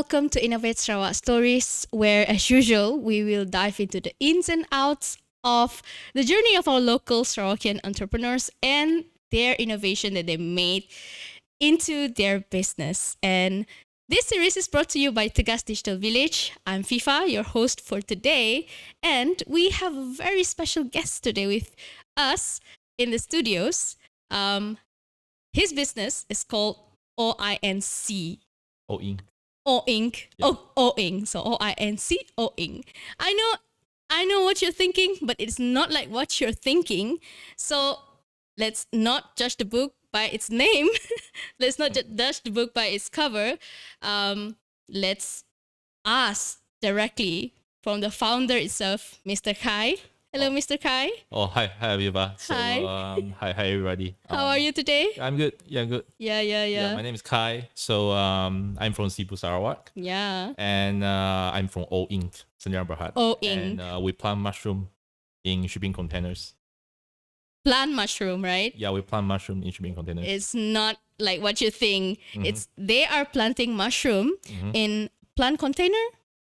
welcome to Innovate Sarawak Stories, where, as usual, we will dive into the ins and outs of the journey of our local Sarawakian entrepreneurs and their innovation that they made into their business. And this series is brought to you by Tegas Digital Village. I'm FIFA, your host for today, and we have a very special guest today with us in the studios. His business is called OINC. OINC. OINC. Yeah. OINC. So OINC, OINC. I know what you're thinking, but it's not like what you're thinking. So let's not judge the book by its name. Let's not judge the book by its cover. Let's ask directly from the founder itself, Mr. Khai. Hello, Mr. Khai. Oh, hi, Aviva. So, Hi. hi, everybody. How are you today? I'm good. Yeah, I'm good. Yeah. My name is Khai. So, I'm from Sibu, Sarawak, Yeah. and I'm from OINC, Sdn Bhd. OINC. And we plant mushroom in shipping containers. Plant mushroom, right? Yeah, we plant mushroom in shipping containers. It's not like what you think. They are planting mushroom in plant container.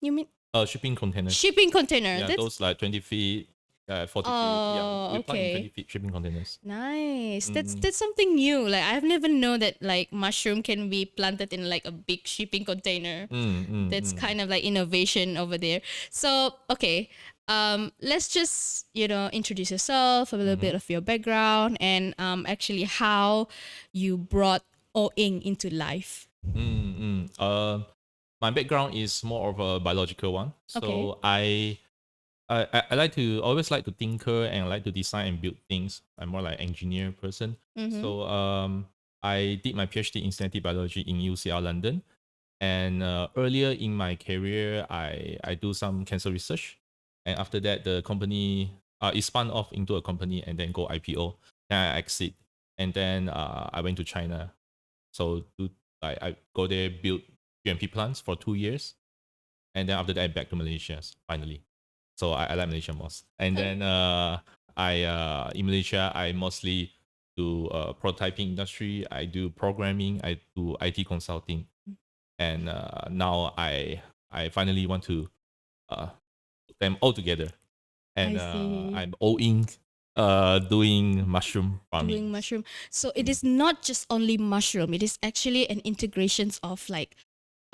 You mean Shipping containers. shipping container? Yeah, those like 20 feet, 40 feet. Yeah, we plant in okay. 20 feet shipping containers. Nice. That's something new. Like I've never known that like mushroom can be planted in like a big shipping container. That's kind of like innovation over there. So okay, let's just introduce yourself, a little bit of your background, and actually how you brought OINC into life. My background is more of a biological one. So Okay. I always like to tinker and like to design and build things. I'm more like engineer person. So I did my PhD in synthetic biology in UCL London. And earlier in my career, I do some cancer research. And after that, the company is spun off into a company and then go IPO. Then I exit. And then I went to China. So I go there, build GMP plants for 2 years. And then after that, back to Malaysia finally. So I like Malaysia most. And then in Malaysia, I mostly do prototyping industry. I do programming. I do IT consulting. And now I finally want to put them all together. And I see. I'm OINC doing mushroom farming. Doing mushroom. So it is not just only mushroom. It is actually an integrations of like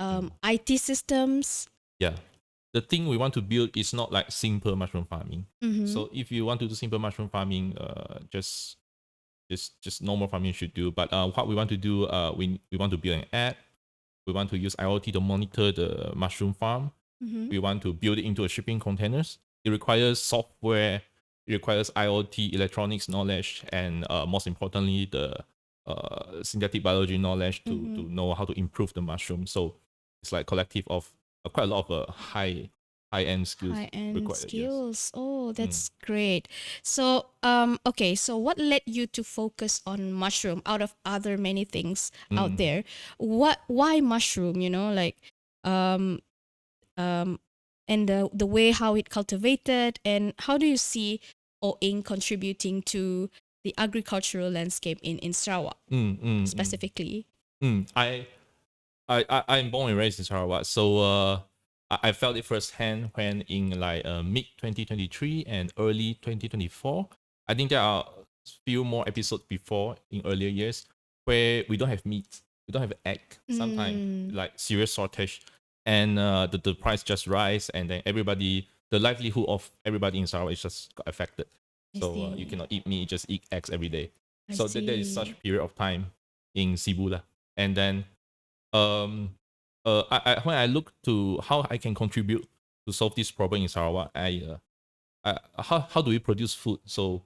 IT systems. Yeah. The thing we want to build is not like simple mushroom farming. So if you want to do simple mushroom farming, just normal farming should do. But what we want to do, we want to build an app. We want to use IoT to monitor the mushroom farm. We want to build it into a shipping containers. It requires software. It requires IoT, electronics knowledge, and most importantly, the synthetic biology knowledge to know how to improve the mushroom. So it's like collective of quite a lot of high-end skills. High-end required, skills. Oh, that's great. So, okay. So, what led you to focus on mushroom out of other many things out there? Why mushroom? And the way how it cultivated, and how do you see OINC contributing to the agricultural landscape in Sarawak specifically? I'm born and raised in Sarawak, so I felt it firsthand when in like mid 2023 and early 2024. I think there are few more episodes before in earlier years where we don't have meat, we don't have egg. Sometimes like serious shortage, and the price just rise, and then the livelihood of everybody in Sarawak is just got affected. So you cannot eat meat, just eat eggs every day. So there is such a period of time in Sibu lah. And then when I look to how I can contribute to solve this problem in Sarawak, how do we produce food? So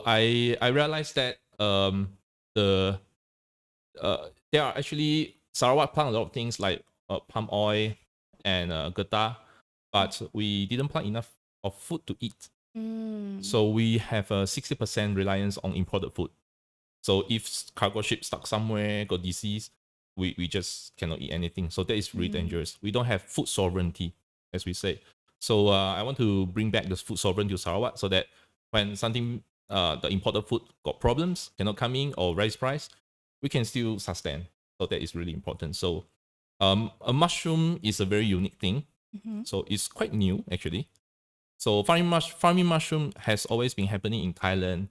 I realized that there are actually Sarawak plant a lot of things like palm oil and getah, but we didn't plant enough of food to eat. So we have a 60% reliance on imported food. So if cargo ship stuck somewhere, got disease, we just cannot eat anything. So that is really dangerous. We don't have food sovereignty, as we say. So I want to bring back this food sovereignty to Sarawak so that when something, the imported food got problems, cannot come in or raise price, we can still sustain. So that is really important. So A mushroom is a very unique thing. So it's quite new actually. So farming mushroom has always been happening in Thailand,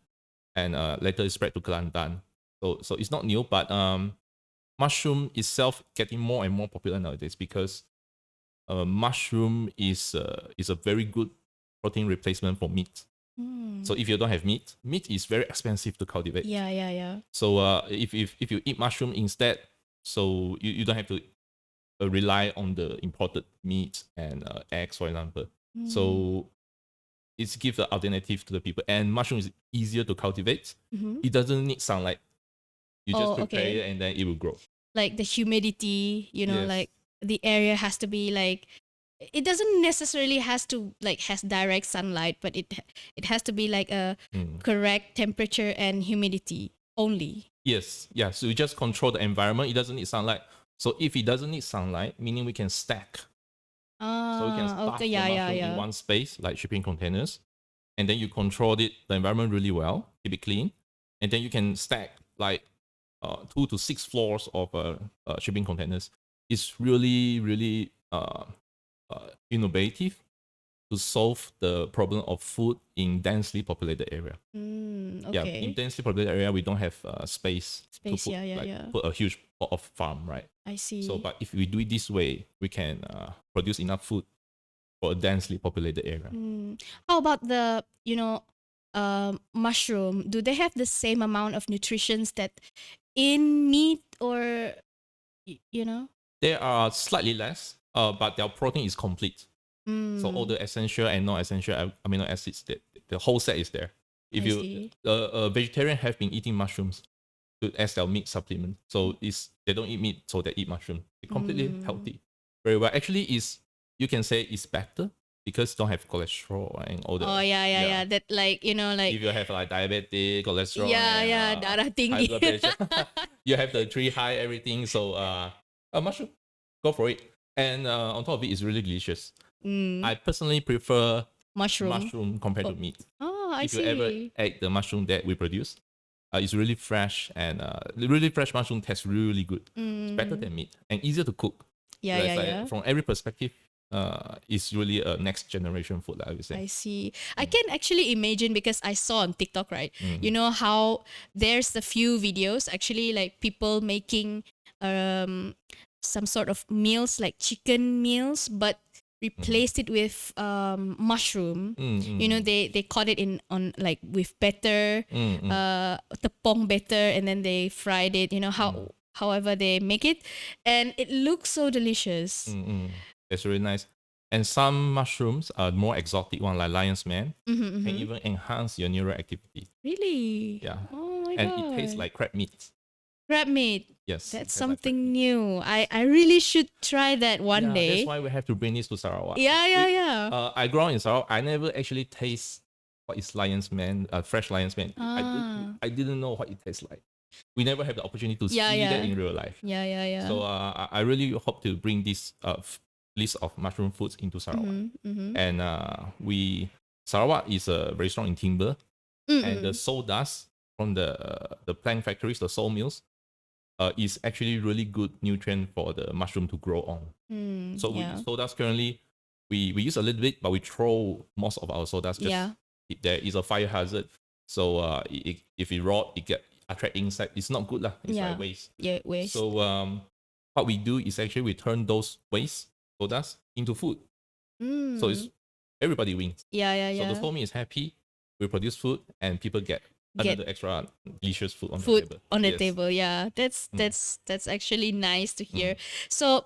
and later it spread to Kelantan. So it's not new, but mushroom itself getting more and more popular nowadays because mushroom is a very good protein replacement for meat. So if you don't have meat is very expensive to cultivate. Yeah. So if you eat mushroom instead, so you don't have to rely on the imported meat and eggs, for example. So it's give the alternative to the people. And mushroom is easier to cultivate. It doesn't need sunlight. You just prepare it and then it will grow. Like the humidity, Yes. like the area has to be like, it doesn't necessarily has to like has direct sunlight, but it has to be like a correct temperature and humidity only. Yes, yeah. So you just control the environment. It doesn't need sunlight. So if it doesn't need sunlight, meaning we can stack. So we can stuff the mushroom in one space, like shipping containers, and then you control the environment really well, keep it clean, and then you can stack like 2 to 6 floors of shipping containers. It's really innovative to solve the problem of food in densely populated area. Yeah, in densely populated area, we don't have space to put a huge plot of farm, right? I see. So, but if we do it this way, we can produce enough food for a densely populated area. How about the mushroom? Do they have the same amount of nutritions that in meat, or They are slightly less, but their protein is complete. So all the essential and non-essential amino acids, the whole set is there. If a vegetarian have been eating mushrooms as their meat supplement, so they don't eat meat, so they eat mushroom. They're completely healthy, very well. Actually, you can say it's better because don't have cholesterol and all the. Oh yeah. That like if you have like diabetes, cholesterol, darah tinggi. high blood pressure, you have the tree high everything. So a mushroom, go for it. And on top of it, it's really delicious. I personally prefer mushroom compared to meat. Oh, I if see. you ever ate the mushroom that we produce, it's really fresh, and the really fresh mushroom tastes really good. It's better than meat and easier to cook. Yeah. From every perspective, it's really a next generation food, I would say. I see. I can actually imagine because I saw on TikTok, right? You know how there's a few videos actually like people making some sort of meals like chicken meals, but replaced it with mushroom. They caught it in on like with batter, tepong batter, and then they fried it. However they make it, and it looks so delicious. It's really nice. And some mushrooms are more exotic one, like lion's mane, can even enhance your neural activity. Really? Yeah. Oh my and god. it tastes like crab meat. Crab meat. Yes. That's something new. I really should try that one day. That's why we have to bring this to Sarawak. Yeah. I grew up in Sarawak. I never actually taste what is lion's mane, fresh lion's mane. I didn't know what it tastes like. We never have the opportunity to see that in real life. Yeah. So I really hope to bring this list of mushroom foods into Sarawak. And Sarawak is very strong in timber, and the sawdust from the plant factories, the sawmills, is actually really good nutrient for the mushroom to grow on. So sawdust currently, we use a little bit, but we throw most of our sawdust. There is a fire hazard. So if it rot, it attract insect. It's not good lah. It's like waste. Yeah, waste. So what we do is actually we turn those waste sawdust into food. So everybody wins. Yeah. So the whole meal is happy. We produce food and people get another extra delicious food on the table. Yeah, that's actually nice to hear. So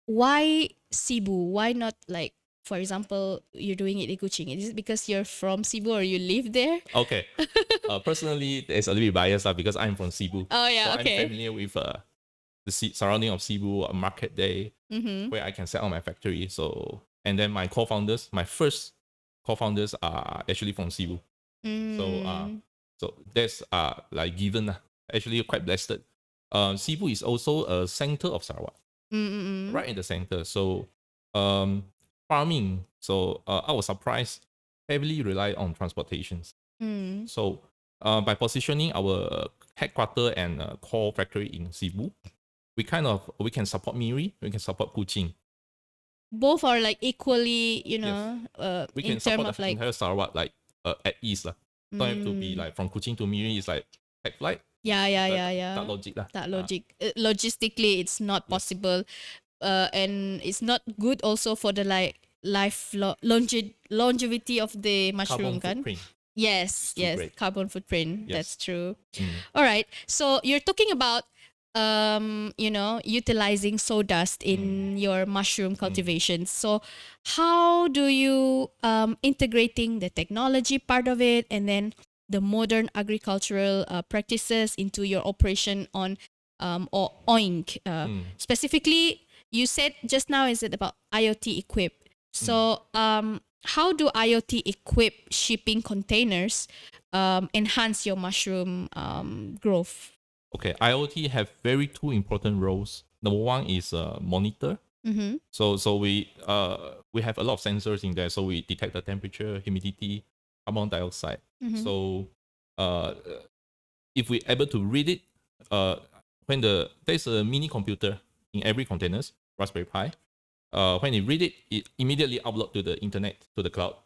why Sibu? Why not like, for example, you're doing it in Kuching? Is it because you're from Sibu or you live there? Okay. Personally, there's a little bit biased because I'm from Sibu. Oh yeah, so okay. I'm familiar with the surrounding of Sibu, a market day where I can set up my factory. So, and then my first co-founders are actually from Sibu. So that's like given, actually quite blessed. Sibu is also a center of Sarawak, right in the center. So farming. So I was surprised, heavily rely on transportations. So by positioning our headquarter and core factory in Sibu, we can support Miri, we can support kucing. Both are like equally, We in can terms support of the like, entire Sarawak like at ease lah. Don't have to be like from kucing to Miri is like tech flight. That logic lah. that logistically it's not possible, and it's not good also for the like longevity of the mushroom Carbon kan. footprint. Yes, too yes, great. carbon footprint. Yes. That's true. Mm. All right. So you're talking about utilizing sawdust in your mushroom cultivation. So how do you integrating the technology part of it and then the modern agricultural practices into your operation on or OINC? Specifically, you said just now is it about IoT equipped. So how do IoT equipped shipping containers enhance your mushroom growth? Okay, IoT have very two important roles. Number one is monitor. So we have a lot of sensors in there. So we detect the temperature, humidity, carbon dioxide. So if we able to read it, when there's a mini computer in every containers, Raspberry Pi. When you read it, it immediately upload to the internet, to the cloud.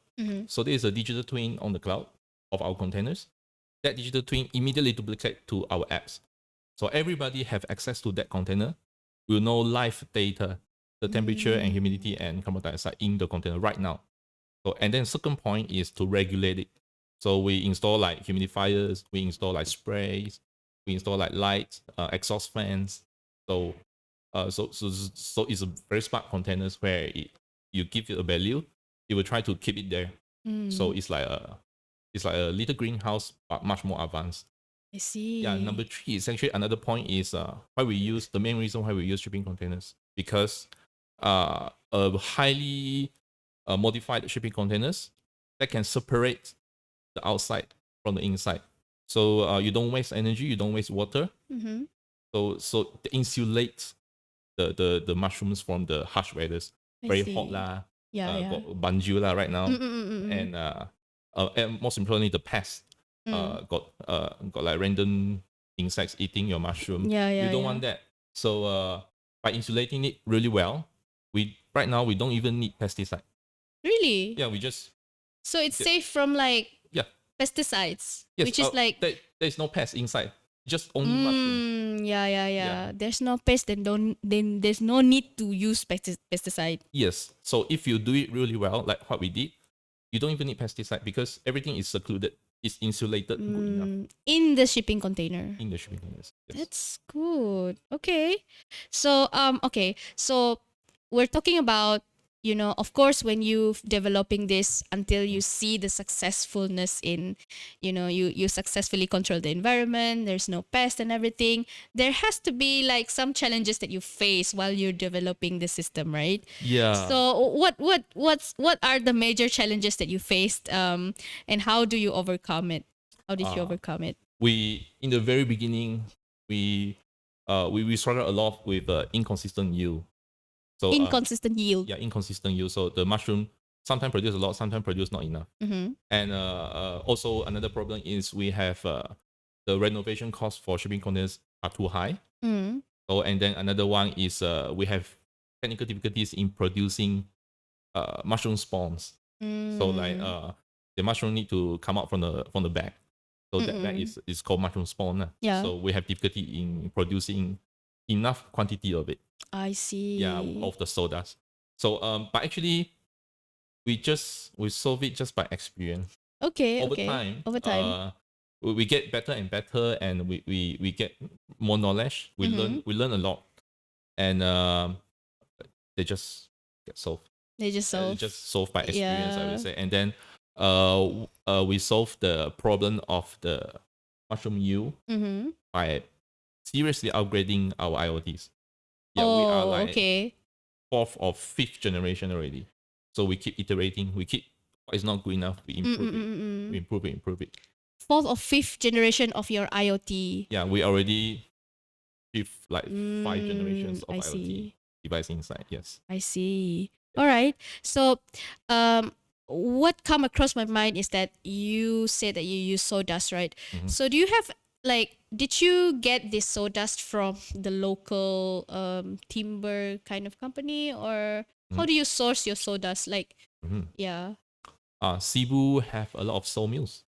So there is a digital twin on the cloud of our containers. That digital twin immediately duplicate to our apps. So everybody have access to that container. Will know live data, the temperature and humidity and carbon dioxide in the container right now. So and then second point is to regulate it. So we install like humidifiers, we install like sprays, we install like lights, exhaust fans. So it's a very smart containers where you give it a value, it will try to keep it there. So it's like a little greenhouse but much more advanced. I see. Yeah, number three is actually another point is the main reason why we use shipping containers, because a highly modified shipping containers that can separate the outside from the inside. So you don't waste energy, you don't waste water. So it insulates the mushrooms from the harsh weathers. Very hot lah. Got banju lah right now. And most importantly, the pests. Got like random insects eating your mushroom. You don't want that. So by insulating it really well, right now we don't even need pesticide. Really? Yeah, we just. So it's safe from like pesticides, yes, which is like there's no pest inside, just only mushroom. Yeah. There's no pest, then there's no need to use pesticide. Yes. So if you do it really well, like what we did, you don't even need pesticide because everything is secluded. It's insulated good enough. In the shipping container. In the shipping containers. Yes. That's good. Okay. So So we're talking about, of course, when you developing this until you see the successfulness in, you successfully control the environment, there's no pest and everything, there has to be like some challenges that you face while you're developing the system, right? Yeah. So what are the major challenges that you faced, and how do you overcome it? How did you overcome it? We in the very beginning we struggled a lot with inconsistent yield. So inconsistent yield. Yeah, inconsistent yield. So the mushroom sometimes produce a lot, sometimes produce not enough. And also another problem is we have the renovation costs for shipping containers are too high. So and then another one is we have technical difficulties in producing mushroom spawns. So like the mushroom need to come out from the bag. So that bag is called mushroom spawn. Yeah. So we have difficulty in producing enough quantity of it. I see. Yeah, of the sawdust. So but actually we solve it just by experience. Okay. Over time. We get better and better, and we get more knowledge. We learn a lot, and they just get solved. They just solve. Just solved by experience, I would say. And then we solve the problem of the mushroom yield by seriously upgrading our IoTs. Yeah, we are like fourth or fifth generation already. So we keep iterating. We keep what is not good enough. We improve it. We improve it. Fourth or fifth generation of your IoT. Yeah, we already fifth, like 5 generations of IoT device inside. Yes. I see. All right. So, what come across my mind is that you said that you use sawdust, right? So, do you have like, did you get this sawdust from the local timber kind of company, or how do you source your sawdust? Like, yeah, Sibu have a lot of sawmills.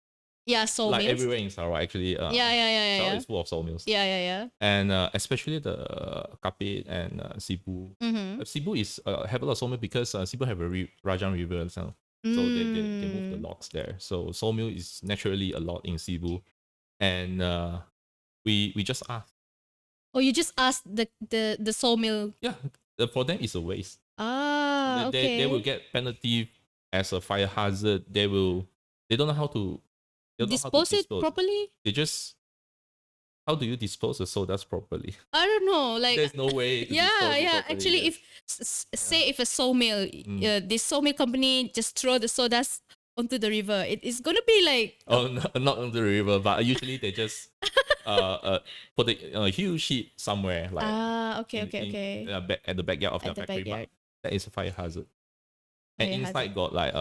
yeah, Like sawmills. everywhere in Sarawak, actually. Yeah. Sarawak is full of sawmills. Yeah. And especially the Kapit and Sibu. Mm-hmm. Sibu is have a lot of sawmill because Sibu have a Rajang River now. So they move the logs there. So sawmill is naturally a lot in Sibu. And we just asked. Oh, you just asked the sawmill. Yeah, for them it's a waste. Ah, okay. They will get penalty as a fire hazard. They don't know how to dispose it properly. They just, how do you dispose the sawdust properly? I don't know. Like, There's no way. To dispose it properly, Actually, yes. if say if a sawmill, this sawmill company just throw the sawdust onto the river, it is gonna be like, Oh, no, not on the river, but usually they just put a huge sheet somewhere, like okay. at the backyard of At their the factory. backyard. But that is a fire hazard. And Fire inside got like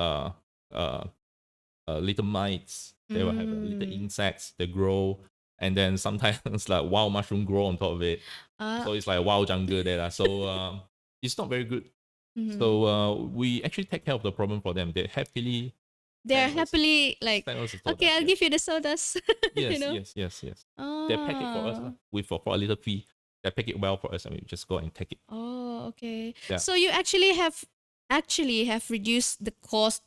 little mites. They will have little insects. They grow, and then sometimes like wild mushroom grow on top of it. So it's like wild jungle there lah. So it's not very good. So we actually take care of the problem for them. They're happily like, send us the okay, sawdust, I'll yes. give you the sawdust. Yes, you know? yes. They pack it for us lah, with for a little fee. They pack it well for us, and we just go and take it. Oh, okay. Yeah. So you actually have reduced the cost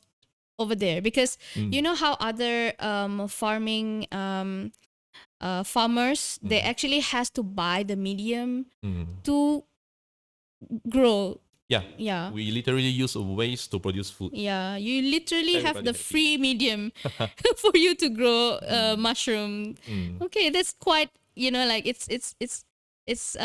over there, because you know how other farming farmers, they actually has to buy the medium to grow. Yeah. We literally use waste to produce food. Yeah, you literally have Everybody the happy. free medium for you to grow mushroom. Okay, that's quite, like, it's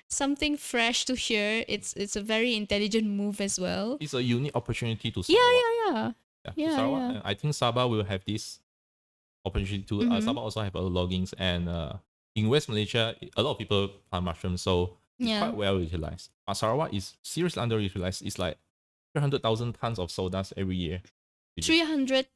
something fresh to hear. It's a very intelligent move as well. It's a unique opportunity to Sarawak. Yeah, to Sarawak. yeah. And I think Sabah will have this opportunity too. Sabah also have a lot of loggings, and in West Malaysia, a lot of people plant mushrooms, so it's Yeah. quite well utilized. But Sarawak is seriously underutilized. It's like 300,000 tons of sawdust every year. 300 tons.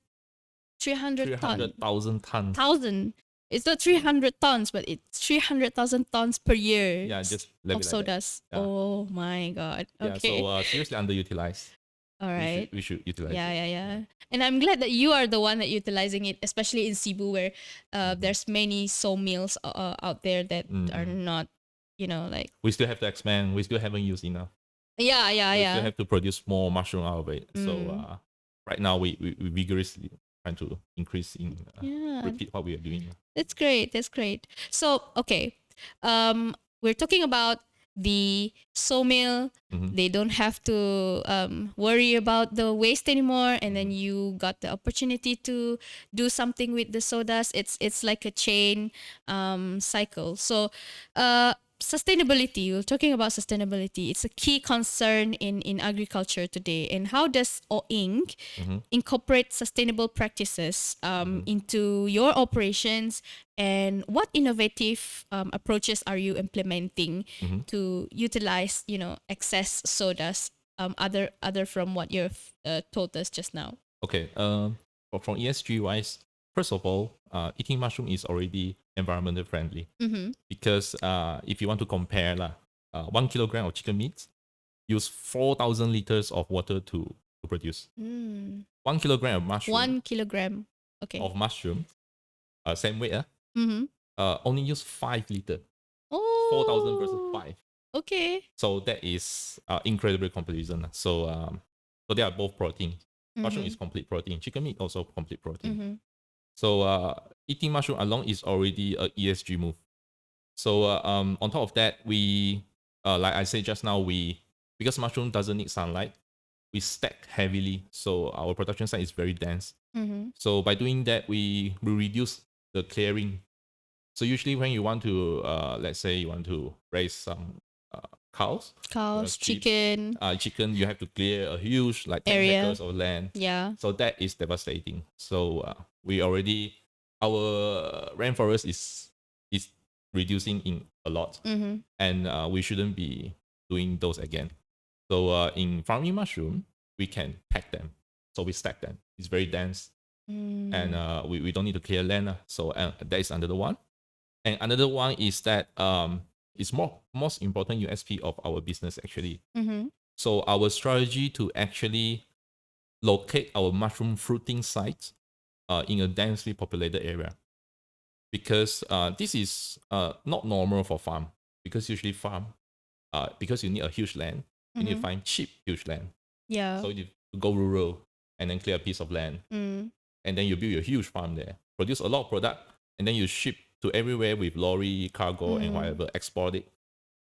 300,000 tons. It's not 300 tons, but it's 300,000 tons per year. Yeah, just of leave it like that. sawdust. Yeah. Oh my god. Okay. Yeah, so seriously underutilized. All right. We should utilize it. Yeah. And I'm glad that you are the one that utilizing it, especially in Sibu, where there's many sawmills out there that are not, like. We still have to expand. We still haven't used enough. Yeah. We still have to produce more mushroom out of it. So right now we vigorously trying to increase in repeat what we are doing. That's great. So, okay. We're talking about the sawmill. They don't have to worry about the waste anymore, and then you got the opportunity to do something with the sawdust. It's like a chain cycle. So sustainability, we're talking about sustainability. It's a key concern in agriculture today. And how does OINC incorporate sustainable practices into your operations, and what innovative approaches are you implementing to utilize, excess sawdust, other from what you've told us just now? Okay. From ESG wise, first of all, eating mushroom is already environmental friendly, because if you want to compare 1 kilogram of chicken meat use 4,000 liters of water to produce. 1 kilogram of mushroom. 1 kilogram. Okay. Of mushroom, same weight, only use 5 liters. Oh. 4,000 versus 5. Okay. So that is incredible comparison. So they are both protein. Mushroom is complete protein. Chicken meat also complete protein. So eating mushroom alone is already a ESG move. So on top of that, we like I said just now, because mushroom doesn't need sunlight, we stack heavily. So our production site is very dense. So by doing that, we reduce the clearing. So usually when you want to, let's say you want to raise some cows, sheep, chicken, you have to clear a huge 10 area hectares of land. Yeah. So that is devastating. So we already, our rainforest is reducing in a lot, and we shouldn't be doing those again. So in farming mushroom, we can pack them. So we stack them. It's very dense. and we don't need to clear land. So that is another one. And another one is that it's most important USP of our business actually. So our strategy to actually locate our mushroom fruiting sites in a densely populated area, because this is not normal for farm, because usually farm because you need a huge land, you need to find cheap huge land. Yeah. So you go rural and then clear a piece of land, and then you build a huge farm there, produce a lot of product, and then you ship to everywhere with lorry, cargo, and whatever, export it.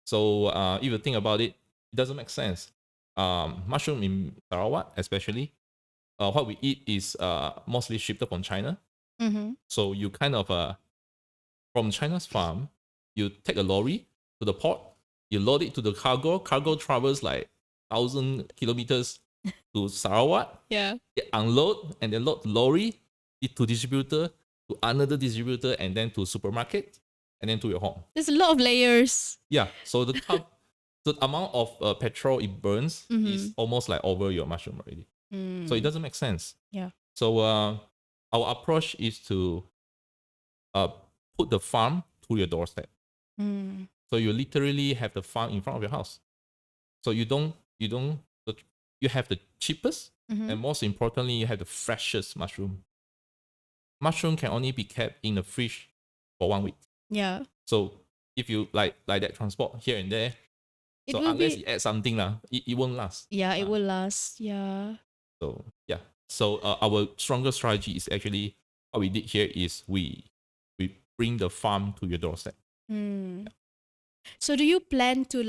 So if you think about it, it doesn't make sense. Mushroom in Sarawak, especially, what we eat is mostly shipped from China. So you kind of from China's farm, you take a lorry to the port, you load it to the cargo. Cargo travels like 1,000 kilometers to Sarawak. Yeah. It unload and then load the lorry it to distributor, to another distributor, and then to supermarket, and then to your home. There's a lot of layers. Yeah. So the amount of petrol it burns is almost like over your mushroom already. So it doesn't make sense. Yeah. So our approach is to put the farm to your doorstep. So you literally have the farm in front of your house. So you have the cheapest and most importantly, you have the freshest mushroom. Mushroom can only be kept in the fridge for 1 week. Yeah. So if you like that transport here and there, It so will unless be- you add something, it won't last. Yeah, it will last. Yeah. So yeah. So our stronger strategy is actually what we did here is we bring the farm to your doorstep. So do you plan to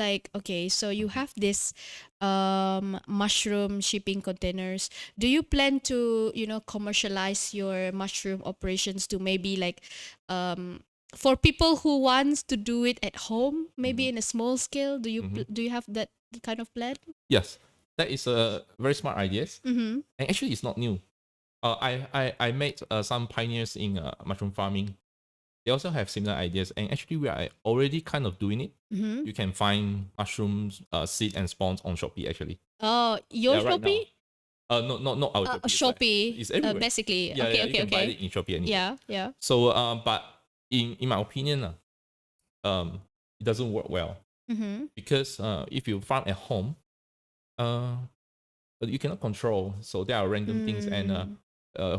so you have this mushroom shipping containers. Do you plan to, commercialize your mushroom operations to maybe for people who wants to do it at home, maybe in a small scale? Do you have that kind of plan? Yes. That is a very smart idea. And actually it's not new. I met some pioneers in mushroom farming. They also have similar ideas, and actually we are already kind of doing it. You can find mushrooms, seed and spawns on Shopee actually. Oh, your Yeah, right Shopee? No, not our Shopee. Shopee. It's everywhere. Basically. Yeah, Okay. you can buy it in Shopee anyway. Yeah. So, but in my opinion, it doesn't work well because if you farm at home, you cannot control. So there are random things, and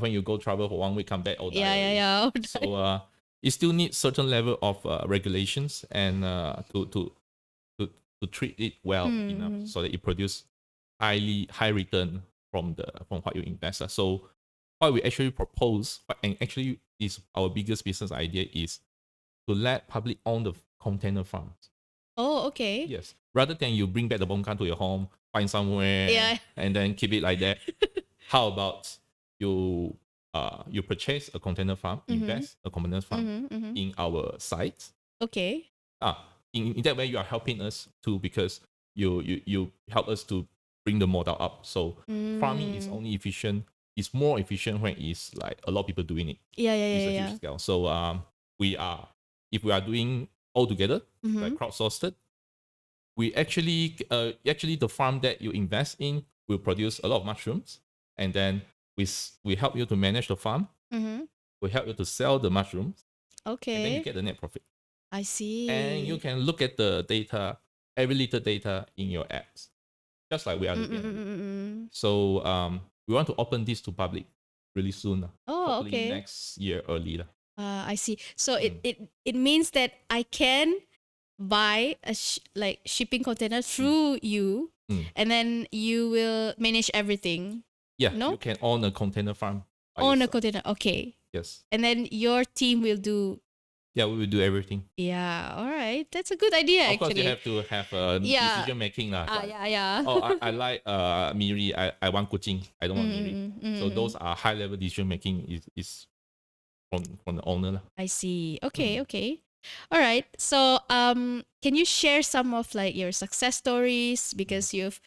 when you go travel for 1 week, come back, all die already. Yeah. So it still needs certain level of regulations and to treat it well enough so that it produce high return from what you invest. So what we actually propose, and actually is our biggest business idea, is to let public own the container farms. Oh, okay. Yes, rather than you bring back the bongkan to your home, find somewhere, and then keep it like that. How about you purchase a container farm, invest a container farm in our site. Okay. In that way, you are helping us too, because you help us to bring the model up. So farming is only efficient. It's more efficient when it's like a lot of people doing it. Yeah. It's a huge scale. So if we are doing all together, like crowdsourced, we actually the farm that you invest in will produce a lot of mushrooms, and then we help you to manage the farm. We help you to sell the mushrooms. Okay. And then you get the net profit. I see. And you can look at the data, every little data in your apps, just like we are doing. So we want to open this to public really soon. Oh, hopefully okay. next year early. I see. So it means that I can buy a shipping container through you, and then you will manage everything. Yeah, No? you can own a container farm. Own a container. Okay. Yes. And then your team will do. Yeah, we will do everything. Yeah. All right. That's a good idea. Of course, actually. you have to have decision making. Yeah. Oh, I like Miri. I want kucing. I don't want Miri. So those are high level decision making is from the owner. I see. Okay. All right. So, can you share some of your success stories, because you've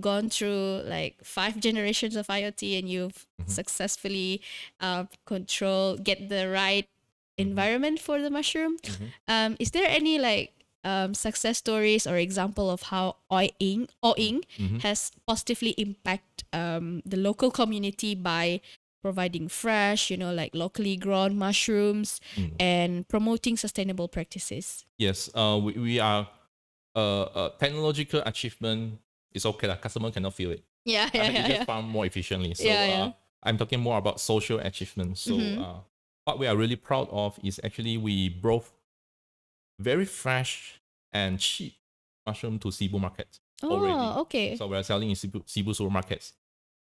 gone through 5 generations of IoT, and you've successfully get the right environment for the mushroom. Is there any success stories or example of how OINC has positively impact the local community by providing fresh, like locally grown mushrooms and promoting sustainable practices. Yes, we are technological achievement is okay. Like customer cannot feel it. Yeah, yeah, You yeah, just yeah. farm more efficiently. So Yeah, yeah. I'm talking more about social achievement. So what we are really proud of is actually we brought very fresh and cheap mushroom to Sibu market already. Oh, okay. So we're selling in Sibu supermarkets.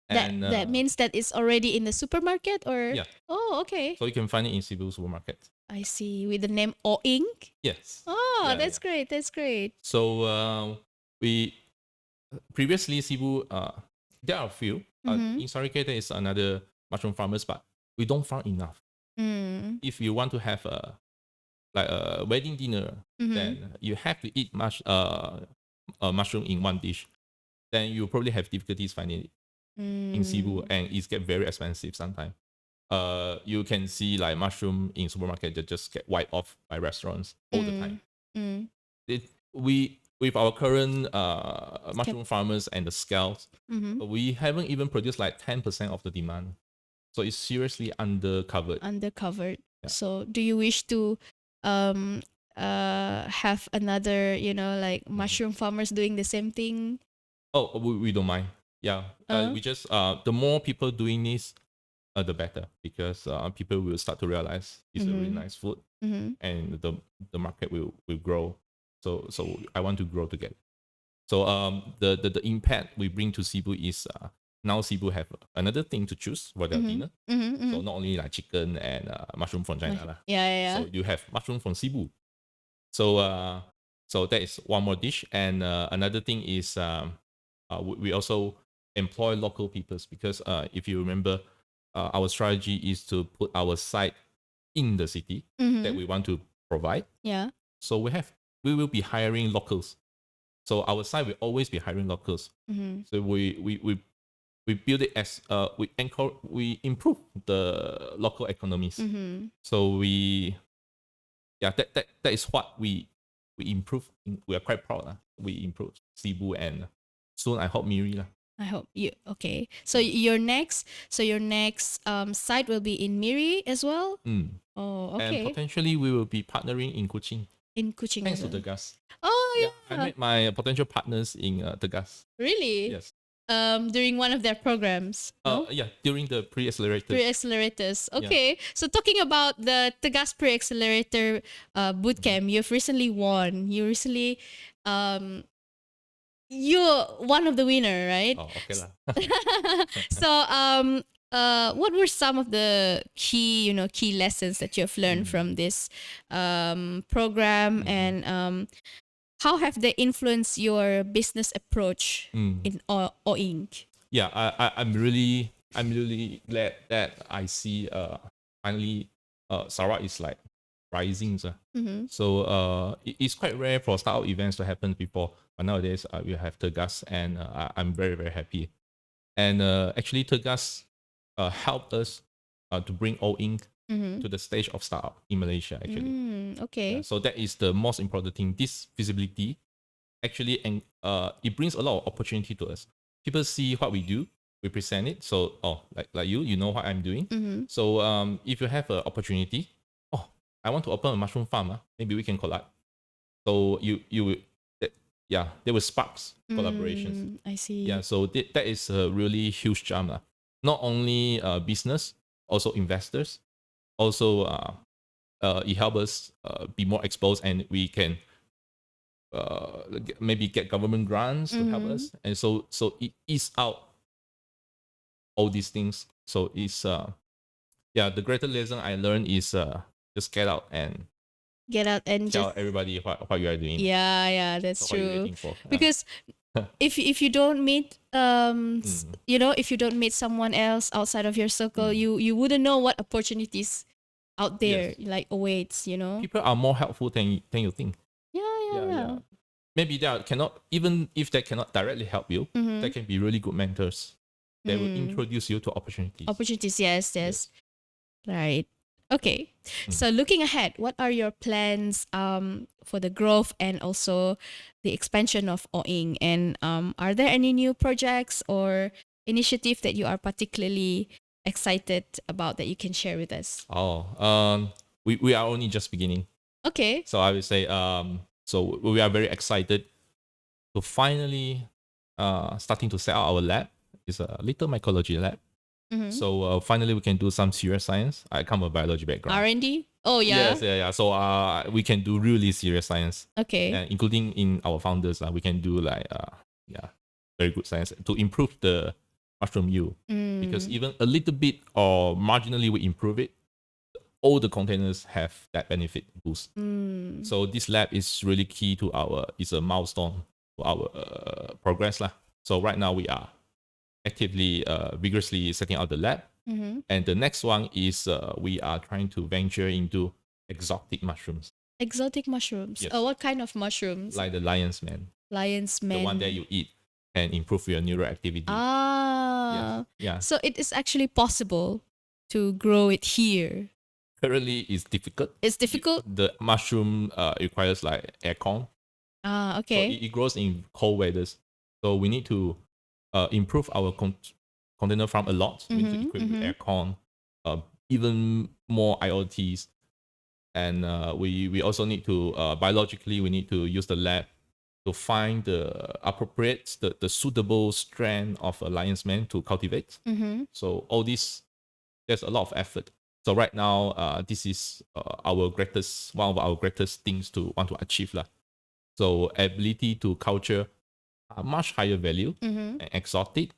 That And that means that it's already in the supermarket, or yeah. Oh, okay. So you can find it in Sibu supermarket. I see. With the name OINC. Yes. Oh, Yeah, that's yeah. great. That's great. So we previously Sibu there are a few. In Syarikat there is another mushroom farmers, but we don't farm enough. If you want to have a wedding dinner, then you have to eat mushroom in one dish. Then you probably have difficulties finding it in Sibu, and it's get very expensive sometimes. You can see like mushroom in supermarket that just get wiped off by restaurants all the time. We with our current mushroom farmers and the scouts, we haven't even produced like 10% of the demand. So it's seriously undercovered. Undercovered. Yeah. So do you wish to have another, like mushroom farmers doing the same thing? Oh, we don't mind. Yeah. We just the more people doing this, the better, because people will start to realize it's a really nice food, and the market will grow. So I want to grow together. So the impact we bring to Sibu is now Sibu have another thing to choose for their dinner. So not only like chicken and mushroom from China lah. Yeah. So you have mushroom from Sibu. So so that is one more dish, and another thing is we also employ local peoples, because if you remember, our strategy is to put our site in the city that we want to provide. Yeah. So we will be hiring locals. So our site will always be hiring locals. So we build it as we improve the local economies. So that is what we improve. We are quite proud. We improve Sibu, and soon I hope Miri lah. I hope you okay. So your next site will be in Miri as well. Oh, okay. And potentially we will be partnering in Kuching. In Kuching. Thanks as to well. Tegas. Oh yeah. I met my potential partners in Tegas. Really? Yes. During one of their programs. No? Yeah, during the pre-accelerators. Pre-accelerators. Okay. So talking about the Tegas Pre-Accelerator bootcamp, you've recently won. You're one of the winner, right? Oh, okay lah. So what were some of the key lessons that you have learned from this program, and how have they influenced your business approach in OINC? Yeah, I'm really glad that I see finally Sarawak is like rising. So it's quite rare for startup events to happen before, but nowadays we have Tegas, and I'm very, very happy. And actually Tegas helped us to bring OINC to the stage of startup in Malaysia actually. Okay. Yeah, so that is the most important thing. This visibility actually, and it brings a lot of opportunity to us. People see what we do, we present it. So like you know what I'm doing. So if you have an opportunity, I want to open a mushroom farm. Maybe we can collab. So there will sparks collaborations. I see. Yeah, so that is a really huge jump. Not only business, also investors. Also, it helps us be more exposed, and we can maybe get government grants to help us. And so it is out all these things. So it's the greatest lesson I learned is just get out and tell everybody what you are doing. Yeah, that's what you're true. waiting for. Because if you don't meet if you don't meet someone else outside of your circle, you wouldn't know what opportunities out there like awaits. People are more helpful than you think. Yeah. Maybe even if they cannot directly help you, they can be really good mentors. They will introduce you to opportunities. Yes. Right. Okay. So looking ahead, what are your plans for the growth and also the expansion of OINC? And are there any new projects or initiative that you are particularly excited about that you can share with us? We are only just beginning. Okay. So I would say, so we are very excited to finally starting to set out our lab. It's a little mycology lab. So finally we can do some serious science. I come from a biology background. R&D? Oh, yeah. Yes, yeah. So we can do really serious science. Okay. Including in our founders, we can do like very good science to improve the mushroom yield. Because even a little bit or marginally we improve it, all the containers have that benefit boost. So this lab is really key to it's a milestone for our progress lah. So right now we are actively, vigorously setting out the lab. And the next one is we are trying to venture into exotic mushrooms. Exotic mushrooms? Yes. Oh, what kind of mushrooms? Like the lion's mane. Lion's mane. The one that you eat and improve your neural activity. Yeah. So it is actually possible to grow it here. Currently, it's difficult. It's difficult? The mushroom requires like aircon. Okay. So it grows in cold weathers. So we need to improve our container farm a lot. We need to equip with aircon, even more IoTs. And we also need to, biologically, we need to use the lab to find the appropriate, the suitable strain of a lion's mane to cultivate. So all this, there's a lot of effort. So right now, this is one of our greatest things to want to achieve lah. So ability to culture a much higher value, and exotic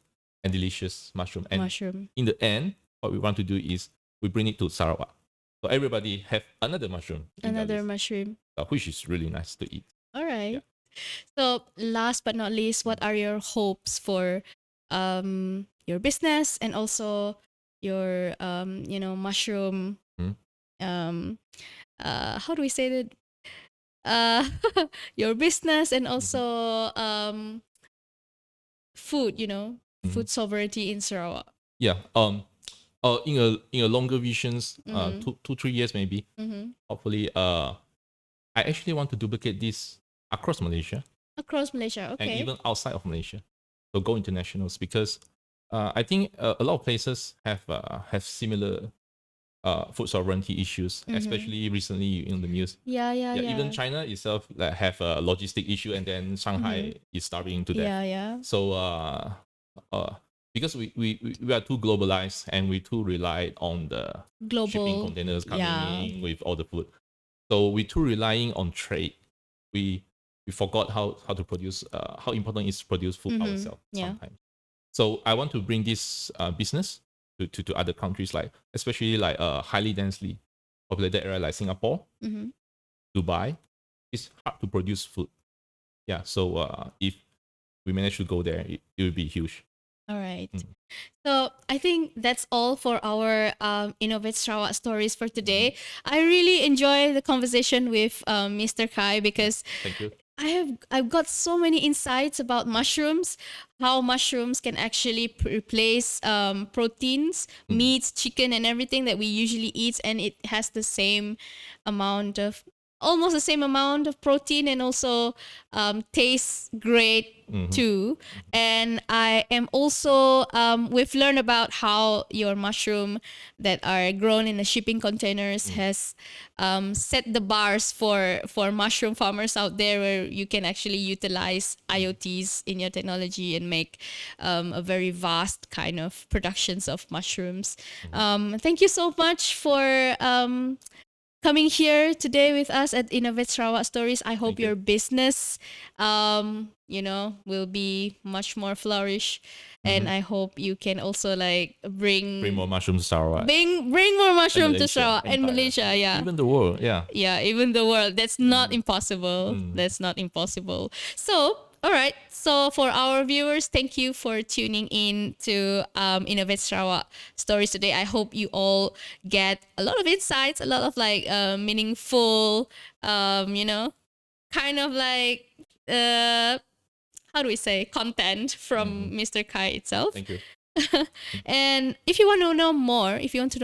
and delicious mushroom. And in the end, what we want to do is we bring it to Sarawak. So everybody have another mushroom. Another mushroom. Which is really nice to eat. All right. Yeah. So last but not least, what are your hopes for your business and also your mushroom how do we say that, your business and also food, food sovereignty in Sarawak? Yeah. In a longer visions, 2-3 years maybe, hopefully, I actually want to duplicate this across Malaysia. Across Malaysia, okay. And even outside of Malaysia. So go internationals, because I think a lot of places have similar food sovereignty issues, especially recently in the news. Yeah. Even China itself have a logistic issue, and then Shanghai is starving to death. Yeah. So because we are too globalized and we too rely on the global shipping containers coming in with all the food. So we too relying on trade. We forgot how to produce, how important it is to produce food ourselves sometimes. So I want to bring this business to other countries, like especially like highly densely populated area like Singapore, Dubai. It's hard to produce food. Yeah, so if we manage to go there, it will be huge. All right. So I think that's all for our Innovate Sarawak stories for today. I really enjoy the conversation with Mr. Khai, because thank you. I've got so many insights about mushrooms, how mushrooms can actually replace proteins, meats, chicken, and everything that we usually eat, and it has the same amount of almost the same amount of protein, and also tastes great too. And I am also we've learned about how your mushroom that are grown in the shipping containers has set the bars for mushroom farmers out there, where you can actually utilize IoTs in your technology and make a very vast kind of productions of mushrooms. Thank you so much for coming here today with us at Innovate Sarawak Stories. I hope your business, will be much more flourish, and I hope you can also like bring more mushrooms to Sarawak. Bring more mushroom to Sarawak and Malaysia. Yeah, even the world. Yeah, even the world. That's not impossible. That's not impossible. So. All right. So for our viewers, thank you for tuning in to Innovate Sarawak Stories today. I hope you all get a lot of insights, a lot of like meaningful, kind of like how do we say, content from Mr. Khai itself. Thank you. And if you want to know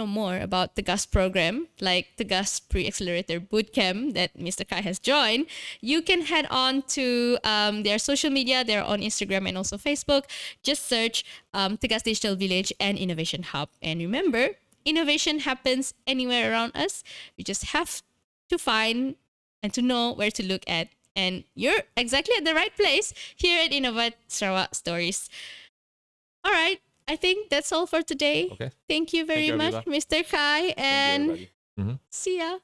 more about the GAS program, like the GAS Pre-Accelerator Bootcamp that Mr. Khai has joined, you can head on to their social media. They're on Instagram and also Facebook. Just search the GAS Digital Village and Innovation Hub. And remember, innovation happens anywhere around us. We just have to find and to know where to look at. And you're exactly at the right place here at Innovat Sarawak Stories. All right. I think that's all for today. Okay. Thank you very Thank you, much, Avila. Mr. Khai, Thank you, and everybody. Mhm. see ya.